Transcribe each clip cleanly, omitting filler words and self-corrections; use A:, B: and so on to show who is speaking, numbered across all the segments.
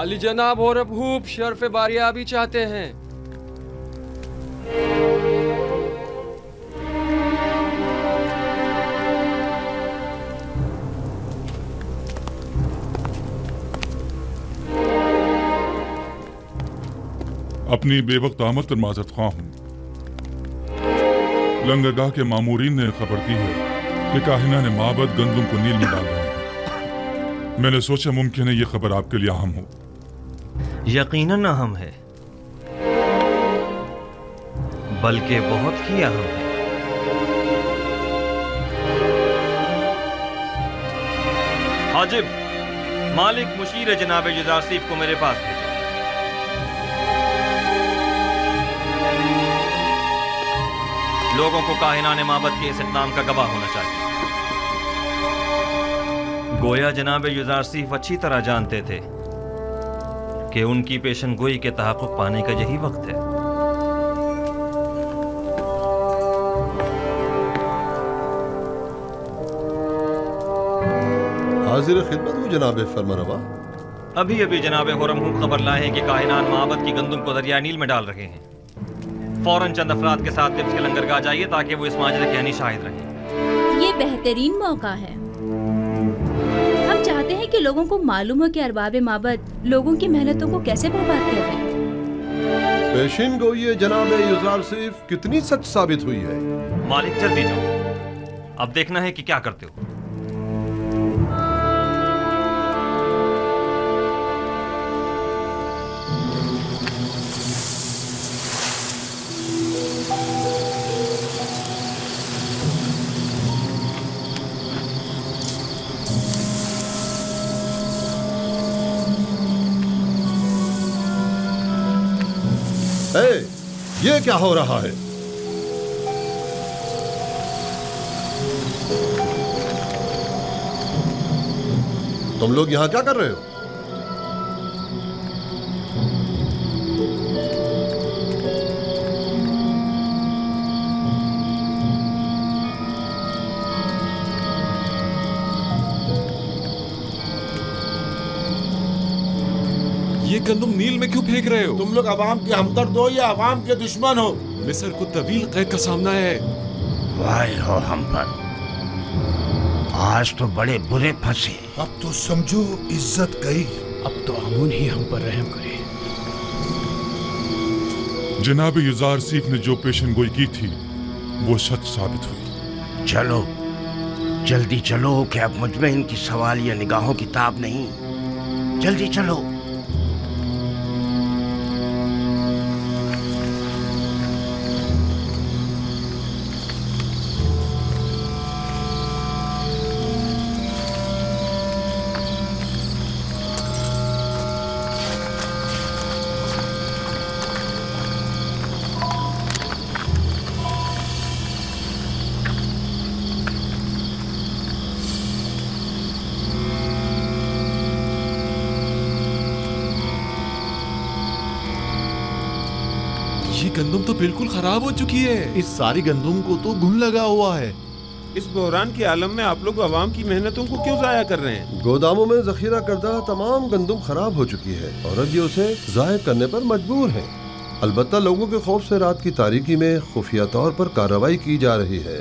A: आली जनाब और अबूब शर्फ बारियाबी चाहते हैं।
B: अपनी बेवक्त आमद पर माजरत ख्वाह हूँ। लंगरगाह के मामूरीन ने खबर दी है कि काहिना ने माबद गंदुम को नील में डाल रहे हैं। मैंने सोचा मुमकिन है ये खबर आपके लिए अहम हो।
C: यकीनन अहम है, बल्कि बहुत ही अहम है। हाजिब, मालिक मुशीर जनाब युजारसीफ को मेरे पास भेजो। लोगों को काहिनाने माबद के इस इक़दाम का गवाह होना चाहिए। गोया जनाब युजारसीफ अच्छी तरह जानते थे कि उनकी पेशनगोई के तहक़्क़ुक़ पाने का यही वक्त है।
D: हाजिर खिदमत हूँ जनाब फरमानवा।
C: अभी अभी जनाब हुरम खबर लाए हैं कि काहिनान माबद की गंदुम को दरिया नील में डाल रहे हैं। फौरन चंद अफराद के साथ तिब्स के लंगरगाह जाइए ताकि वो इस माजरे के यानी शाहिद रहें।
E: ये बेहतरीन मौका है। हम चाहते हैं कि लोगों को मालूम हो कि अरबाब माबद लोगों की मेहनतों को कैसे बर्बाद कर रहे हैं।
D: पेशिन गोई जनाब युजारसीफ कितनी सच साबित हुई है।
C: मालिक जल्दी जाओ, अब देखना है कि क्या करते हो।
D: ये क्या हो रहा है? तुम लोग यहां क्या कर रहे हो?
F: ये गंदुम नील में क्यों फेंक रहे हो?
G: तुम लोग अवाम के हमदर्द हो या अवाम के दुश्मन हो?
F: मिस्र को तवील कैद का सामना है।
H: वाह हो हम पर, आज तो बड़े बुरे फंसे।
I: अब तो समझो इज्जत गई।
J: अब तो अमून ही हम पर रहम करे।
B: जनाब युजारसीफ ने जो पेशनगोई की थी वो सच साबित हुई।
H: चलो जल्दी चलो कि अब मुझ में इनकी सवालिया निगाहों की ताब नहीं। जल्दी चलो।
F: गंदुम तो बिल्कुल खराब हो चुकी है।
K: इस सारी गंदुम को तो घुन लगा हुआ है।
G: इस बहरान के आलम में आप लोग अवाम की मेहनतों को क्यों जाया कर रहे हैं?
D: गोदामों में जखीरा करदा तमाम गंदुम खराब हो चुकी है और अब ये उसे जाहिर करने पर मजबूर है। अलबत्ता लोगों के खौफ से रात की तारीकी में खुफिया तौर पर कार्रवाई की जा रही है।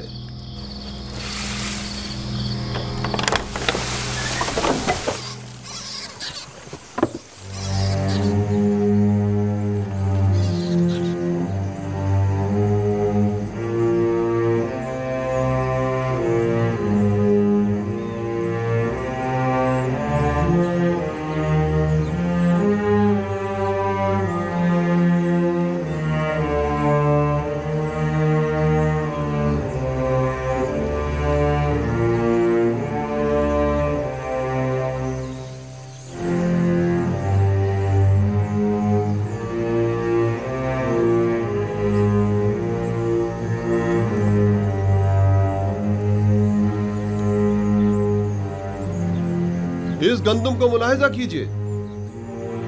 D: इस गंदुम को मुलाहिजा कीजिए।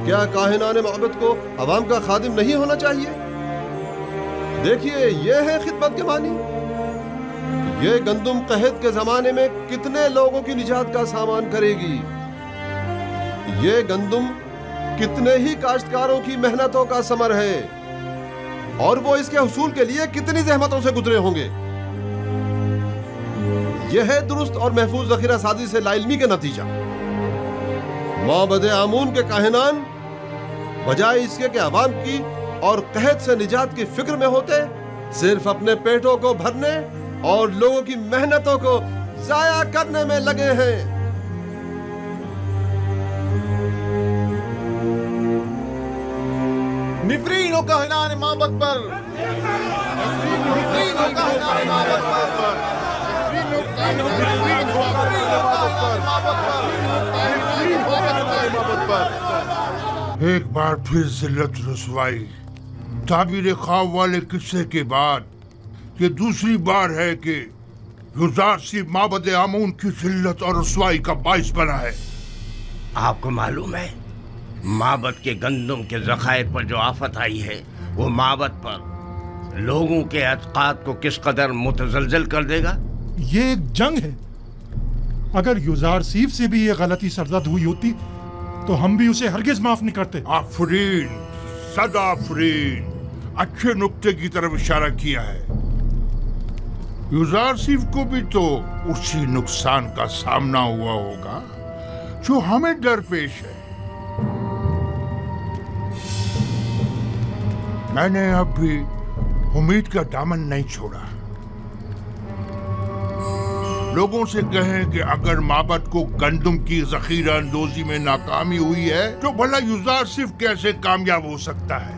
D: क्या काहिनाने मोहब्बत को अवाम का खादिम नहीं होना चाहिए? देखिए, ये है खिदमत के मानी। ये गंदुम कहत के जमाने में कितने लोगों की निजात का सामान करेगी। ये गंदुम कितने ही काश्तकारों की मेहनतों का समर है और वो इसके हुसूल के लिए कितनी जहमतों से गुजरे होंगे। यह है दुरुस्त और महफूज जखीरा साजी से लाइल्मी का नतीजा। माबद आमून के काहिनान बजाय इसके कि अवाम की और कहत से निजात की फिक्र में होते, सिर्फ अपने पेटों को भरने और लोगों की मेहनतों को जाया करने में लगे हैं।
K: निफरीन हो काहिनान माबद पर, निफरीन हो काहिनान माबद पर, निफरीन हो काहिनान माबद पर।
I: एक बार फिर जिल्लत रसवाई। ताबीर ख्वाब वाले किस्से के बाद ये दूसरी बार है कि युजारसी माबद आमून की जिल्लत और रसवाई का बाइस बना है।
H: आपको मालूम है माबद के गंदम के ज़खायर पर जो आफत आई है वो माबद पर लोगों के अतकाद को किस कदर मुतजलजल कर देगा।
L: ये एक जंग है। अगर युजारसीफ से भी ये गलती सरजद हुई होती तो हम भी उसे हरगिज माफ नहीं करते।
I: आफरीन, सदा आफरीन, अच्छे नुक्ते की तरफ इशारा किया है। युजारसीफ को भी तो उसी नुकसान का सामना हुआ होगा जो हमें दरपेश है। मैंने अब भी उम्मीद का दामन नहीं छोड़ा। लोगों से कहें कि अगर माबद को गंदम की जखीरा अंदोजी में नाकामी हुई है तो भला युजारसीफ कैसे कामयाब हो सकता है।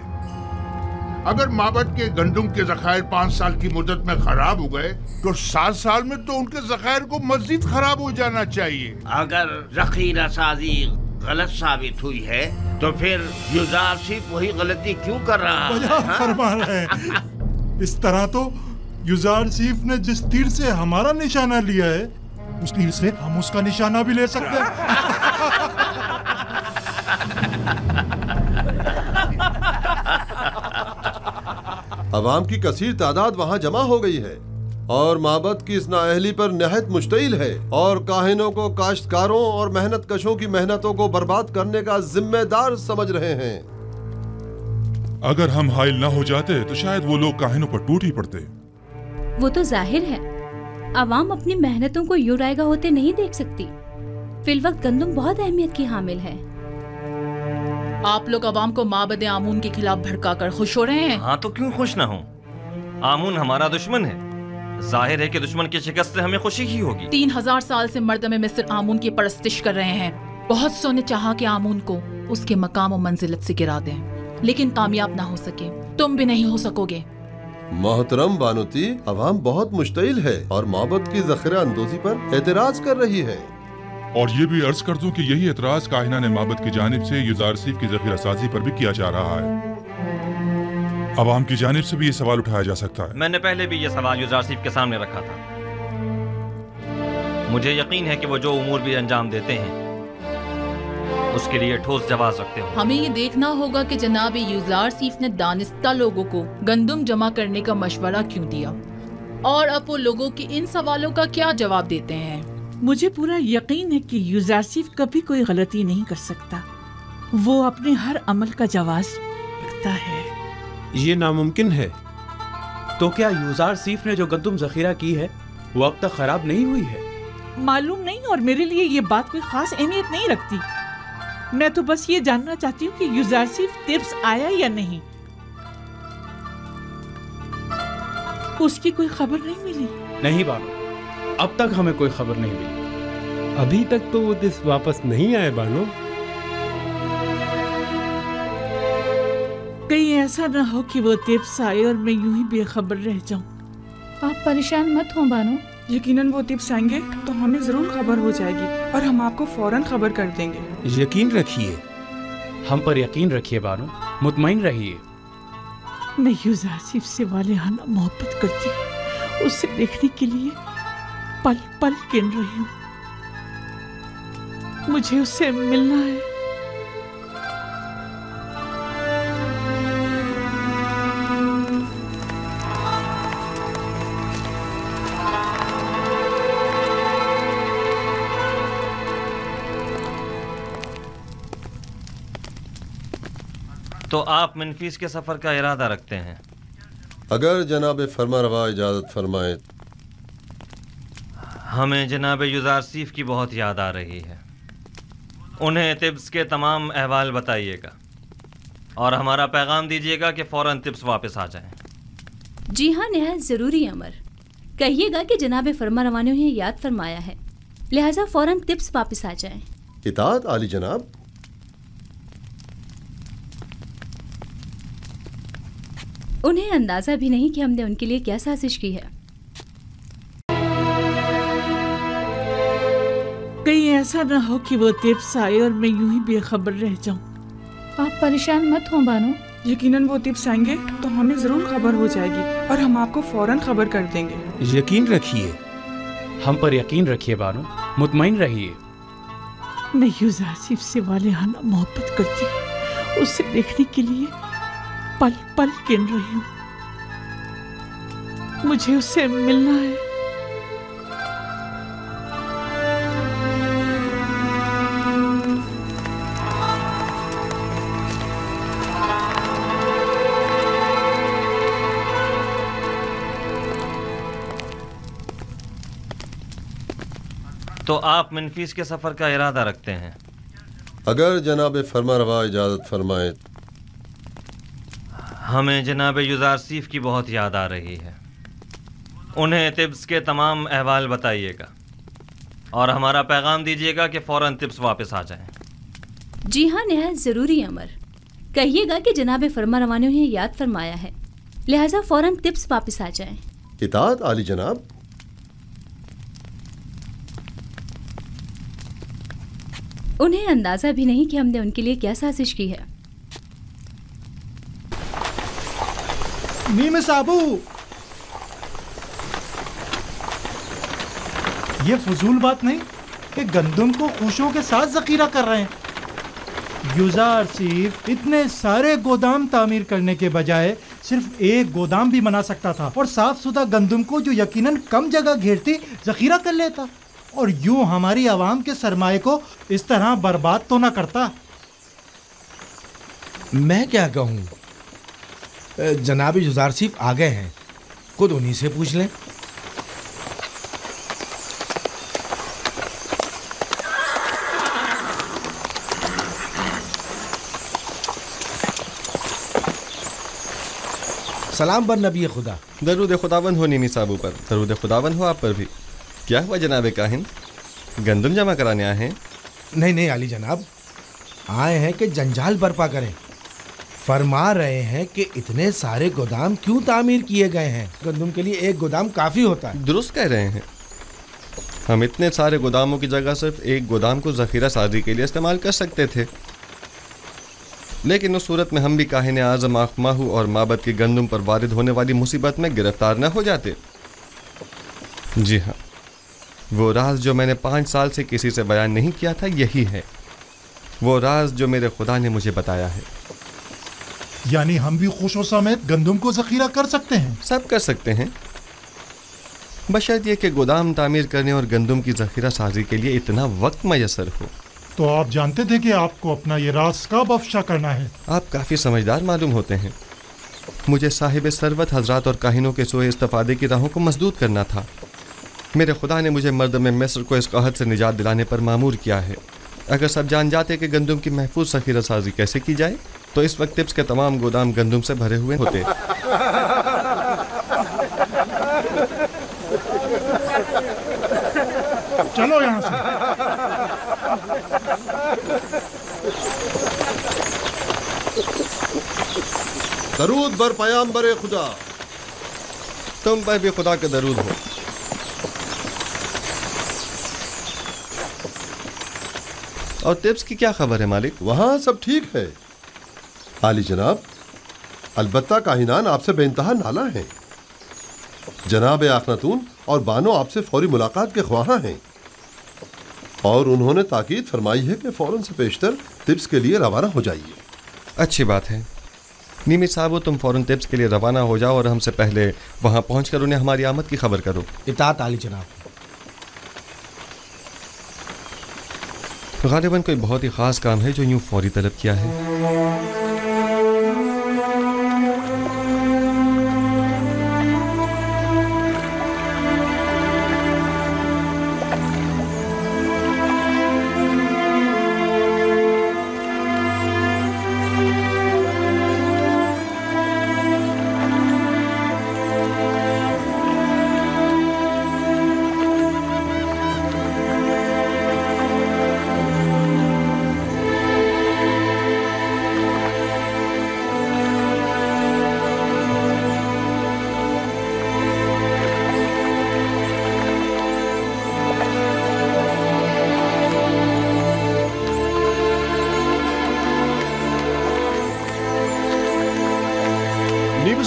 I: अगर माबद के गंदम के जखायर 5 साल की मुद्दत में खराब हो गए तो 7 साल में तो उनके जखायर को मजीद खराब हो जाना चाहिए।
H: अगर जखीरा साजी गलत साबित हुई है तो फिर युजारसीफ वही गलती क्यों कर रहा है?
L: फरमा रहे हैं। इस तरह तो युजारसीफ ने जिस तीर से हमारा निशाना लिया है उस तीर से हम उसका निशाना भी ले सकते हैं।
D: अवाम की कसीर तादाद वहाँ जमा हो गई है और माबद की इस नाअहली पर नहायत मुश्तइल है और काहिनों को काश्तकारों और मेहनत कशों की मेहनतों को बर्बाद करने का जिम्मेदार समझ रहे हैं।
B: अगर हम हाइल न हो जाते तो शायद वो लोग काहिनों पर टूट ही पड़ते।
E: वो तो जाहिर है अवाम अपनी मेहनतों को यूं रायगा होते नहीं देख सकती। फिलवक्त गंदम बहुत अहमियत की हामिल है।
M: आप लोग अवाम को माबद आमून के खिलाफ भड़काकर खुश हो रहे हैं।
C: हाँ तो क्यों खुश ना हो? आमून हमारा दुश्मन है। जाहिर है कि दुश्मन की शिकस्त से हमें खुशी ही होगी।
M: 3000 साल से मर्दमे मिस्र आमून की परस्तिश कर रहे हैं। बहुत सौ ने चाहा कि आमून को उसके मकाम और मंजिलत से गिरा दें, लेकिन कामयाब ना हो सके। तुम भी नहीं हो सकोगे।
D: मोहतरम बानुती, अवाम बहुत मुश्तइल है और माबद की जखीरा अंदोजी पर एतराज कर रही है।
B: और ये भी अर्ज कर दूं कि यही एतराज काहिनान माबद की जानिब से युजारसीफ की जखीरा साजी पर भी किया जा रहा है। अवाम की जानिब से भी ये सवाल उठाया जा सकता है।
C: मैंने पहले भी ये सवाल युजारसीफ के सामने रखा था। मुझे यकीन है कि वो जो उमूर भी अंजाम देते हैं उसके लिए ठोस जवाब रखते हो।
M: हमें ये देखना होगा कि जनाब युजारसीफ ने दानिस्ता लोगों को गंदम जमा करने का मशवरा क्यों दिया और अब वो लोगों के इन सवालों का क्या जवाब देते हैं।
N: मुझे पूरा यकीन है कि युजारसीफ कभी कोई गलती नहीं कर सकता। वो अपने हर अमल का जवाब रखता है।
G: ये नामुमकिन है।
J: तो क्या युजारसीफ ने जो गंदम जखीरा की है वो अब तक खराब नहीं हुई है?
N: मालूम नहीं और मेरे लिए ये बात कोई खास अहमियत नहीं रखती। मैं तो बस ये जानना चाहती हूँ कि युजारसीफ तिब्स आया या नहीं। उसकी कोई खबर नहीं मिली।
J: नहीं बानो, अब तक हमें कोई खबर नहीं मिली।
O: अभी तक तो वो तिब्स वापस नहीं आए बानो।
N: कहीं ऐसा ना हो कि वो तिब्स आए और मैं यूं ही बेखबर रह जाऊं।
P: आप परेशान मत हो बानो,
Q: यकीनन वो तिब्स आएंगे तो हमें जरूर खबर हो जाएगी और हम आपको फौरन खबर कर देंगे।
G: यकीन रखिए।
J: हम पर यकीन रखिए बानो, मुतमईन रहिए।
N: मैं युजारसीफ से वालिहाना मोहब्बत करती हूँ। उसे देखने के लिए पल पल गिन रही हूँ। मुझे उससे मिलना है।
C: तो आप मनफीस के सफ़र का इरादा रखते हैं?
D: अगर जनाब फरमारवा इजाज़त फरमाए।
C: हमें जनाब युज़ारसीफ की बहुत याद आ रही है। उन्हें तिब्स के तमाम अहवाल बताइएगा और हमारा पैगाम दीजिएगा कि फ़ौरन तिब्स वापस आ जाएं।
E: जी हाँ, नहायत ज़रूरी अमर। कहिएगा कि जनाब फरमारवा ने उन्हें याद फरमाया है, लिहाजा फ़ौरन तिब्स वापस आ जाएं।
D: इताअत आली जनाब।
E: उन्हें अंदाजा भी नहीं कि हमने उनके लिए क्या साजिश की है।
N: कहीं ऐसा ना हो कि वो तिब्स आए और मैं यूं ही बेखबर रह जाऊं।
P: आप परेशान मत हो बानो।
Q: यकीनन वो तिब्स आएंगे तो हमें जरूर खबर हो जाएगी और हम आपको फौरन खबर कर देंगे।
J: यकीन रखिए, हम पर यकीन रखिए बानो, मुतमईन रहिए।
N: मैं युज़ारसीफ से वालिहाना मोहब्बत करती हूँ। उसे देखने के लिए पल पल गिन रही हूँ। मुझे उससे मिलना है।
C: तो आप मनफीस के सफ़र का इरादा रखते हैं?
D: अगर जनाब फरमारवा इजाज़त फरमाए।
C: हमें जनाब युज़ारसीफ की बहुत याद आ रही है। उन्हें तिब्स के तमाम अहवाल बताइएगा और हमारा पैगाम दीजिएगा कि फ़ौरन तिब्स वापस आ जाएं।
E: जी हाँ, नहायत ज़रूरी अमर। कहिएगा कि जनाब फरमारवा ने उन्हें याद फरमाया है, लिहाजा फ़ौरन तिब्स वापस आ जाएं।
D: इताअत आली जनाब।
E: उन्हें अंदाजा भी नहीं कि हमने उनके लिए क्या साजिश की है।
L: नीम साबू, ये फजूल बात नहीं कि गंदम को खुशियों के साथ जखीरा कर रहे हैं। युज़ारसीफ इतने सारे गोदाम तामीर करने के बजाय सिर्फ एक गोदाम भी बना सकता था और साफ सुथरा गंदम को जो यकीनन कम जगह घेरती जखीरा कर लेता और यूं हमारी आवाम के सरमाए को इस तरह बर्बाद तो ना करता।
R: मैं क्या कहूँ, जनाब युज़ारसीफ आ गए हैं, खुद उन्हीं से पूछ लें। सलाम बर नबी खुदा।
S: दरूद खुदावन हो नीमी साबू पर, दरूद खुदावन हो आप पर भी। क्या हुआ जनाब काहिन, गंदम जमा कराने आए हैं?
R: नहीं नहीं आली जनाब, आए हैं कि जंजाल बर्पा करें। फरमा रहे हैं कि इतने सारे गोदाम क्यों तामीर किए गए हैं, गंदम के लिए एक गोदाम काफ़ी होता है।
S: दुरुस्त कह रहे हैं। हम इतने सारे गोदामों की जगह सिर्फ एक गोदाम को ज़ख़ीरा साजी के लिए इस्तेमाल कर सकते थे, लेकिन उस सूरत में हम भी काहिन आज़म आखमाहू और माबद की गंदम पर वारिद होने वाली मुसीबत में गिरफ्तार न हो जाते। जी हाँ, वो राज जो मैंने 5 साल से किसी से बयान नहीं किया था, यही है वो राज जो मेरे खुदा ने मुझे बताया है।
L: यानी हम भी खुशों समेत गंदम को जखीरा कर सकते हैं?
S: सब कर सकते हैं, बशर्त ये कि गोदाम तामीर करने और गंदम की जखीरा साजी के लिए इतना वक्त मैसर हो।
L: तो आप जानते थे कि आपको अपना ये राज कब अफशा करना है?
S: आप काफ़ी समझदार मालूम होते हैं। मुझे साहिब सरवत हजरात और काहिनों के सोए इस्तेफादे की राहों को मजदूद करना था। मेरे खुदा ने मुझे मर्द में मिस्र को इस कहत से निजात दिलाने पर मामूर किया है। अगर सब जान जाते कि गंदम की महफूज ज़खीरा साजी कैसे की जाए तो इस वक्त तिब्स के तमाम गोदाम गंदम से भरे हुए होते।
L: चलो यहाँ से।
D: दरूद बर पयाम्बर खुदा।
S: तुम पर भी खुदा का दरूद हो। और तिब्स की क्या खबर है मालिक?
D: वहाँ सब ठीक है आली जनाब, अलबत्ता काहिनान आपसे बेइंतहा नाला हैं। जनाब आखनातून और बानो आपसे फौरी मुलाकात के ख्वाहा हैं और उन्होंने ताकीद फरमाई है कि फौरन से पेशतर तिब्स के लिए रवाना हो जाइए।
S: अच्छी बात है नीमी साहब, तुम फौरन तिब्स के लिए रवाना हो जाओ और हमसे पहले वहाँ पहुँचकर उन्हें हमारी आमद की खबर करो।
R: इताअत आली जनाब।
S: गालिबन कोई बहुत ही ख़ास काम है जो यूँ फौरी तलब किया है।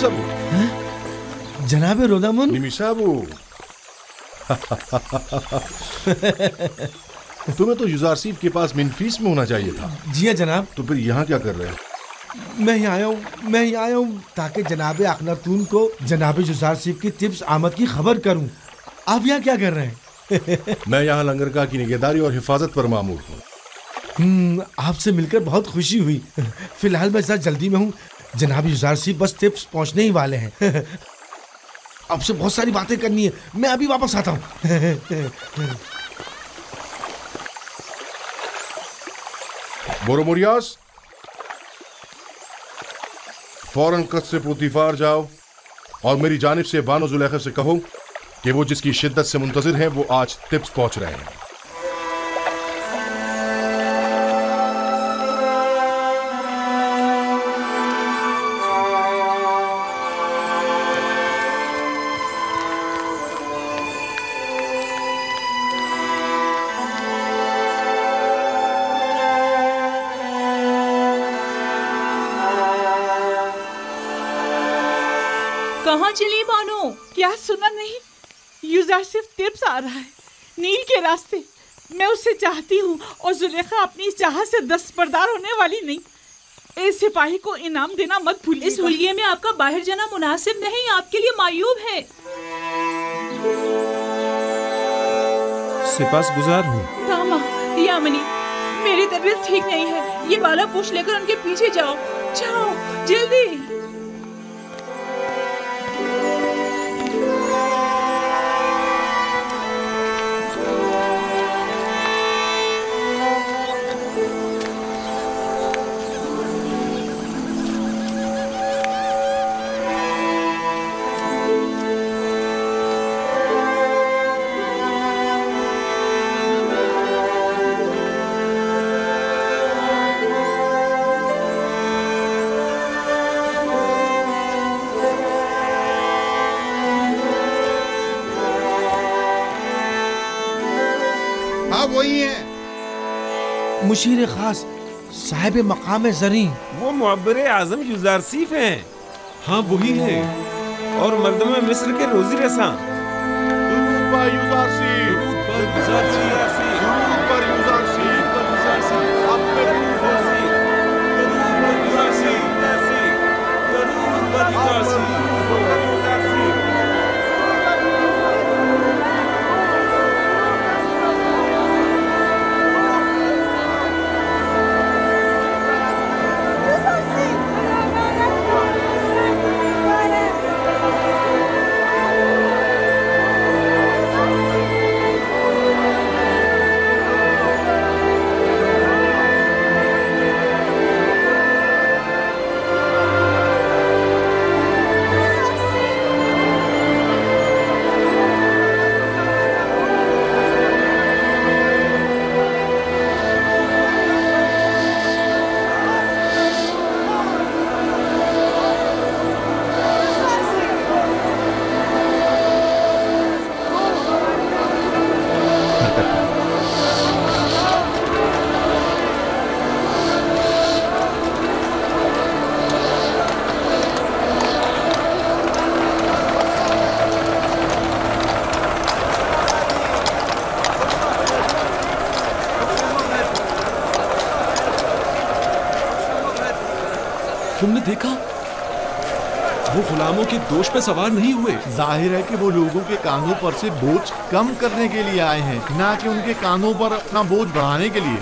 I: निमिसाबू।
R: जनाब रोदामुन।
I: निमिसाबू। तुम्हें तो युजारसीफ के पास मिनफीस में होना चाहिए था।
R: जी हाँ जनाब।
I: तो फिर यहाँ क्या कर रहे हो?
R: मैं यहाँ आया हूँ ताकि जनाब अखनातून को जनाब युजारसीफ की तिब्स आमद की खबर करूँ। आप यहाँ क्या कर रहे हैं?
I: मैं यहाँ लंगरगाह की निगहदारी और हिफाजत पर मामूर हूँ।
R: आपसे मिलकर बहुत खुशी हुई। फिलहाल मैं जरा जल्दी में हूँ। जनाब युजारसीफ बस तिब्स पहुँचने ही वाले हैं। आपसे बहुत सारी बातें करनी है, मैं अभी वापस आता हूँ।
I: बोरोमोरियास, फौरन कस्र पुतिफार जाओ और मेरी जानिब से बानो जुलेखा से कहो कि वो जिसकी शिद्दत से मुंतजिर हैं वो आज तिब्स पहुंच रहे हैं।
N: कहाँ चली बानो? क्या सुना नहीं? युजारसीफ तिब्स आ रहा है नील के रास्ते। मैं उसे चाहती हूँ और जुलेखा अपनी चाह से दस्तबरदार होने वाली नहीं। इस सिपाही को इनाम देना मत भूलिए।
E: इस हुलिये में आपका बाहर जाना मुनासिब नहीं, आपके लिए मायूब है।
G: सिपासगुजार हूँ।
E: दामा, यामिनी, मेरी तबीयत ठीक नहीं है। ये बाला पूछ लेकर उनके पीछे जाओ। जाओ जल्दी।
K: वही है
R: मुशीर खास साहिब मकाम जरी।
G: वो मुअब्बर आजम युजारसीफ हैं।
F: हाँ वही है।
G: और मर्दम मिस्र के रोजी रसा।
F: तुमने देखा वो गुलामों के दोष पे सवार नहीं हुए।
K: जाहिर है कि वो लोगों के कानों पर से बोझ कम करने के लिए आए हैं, ना कि उनके कानों पर अपना बोझ बढ़ाने के लिए।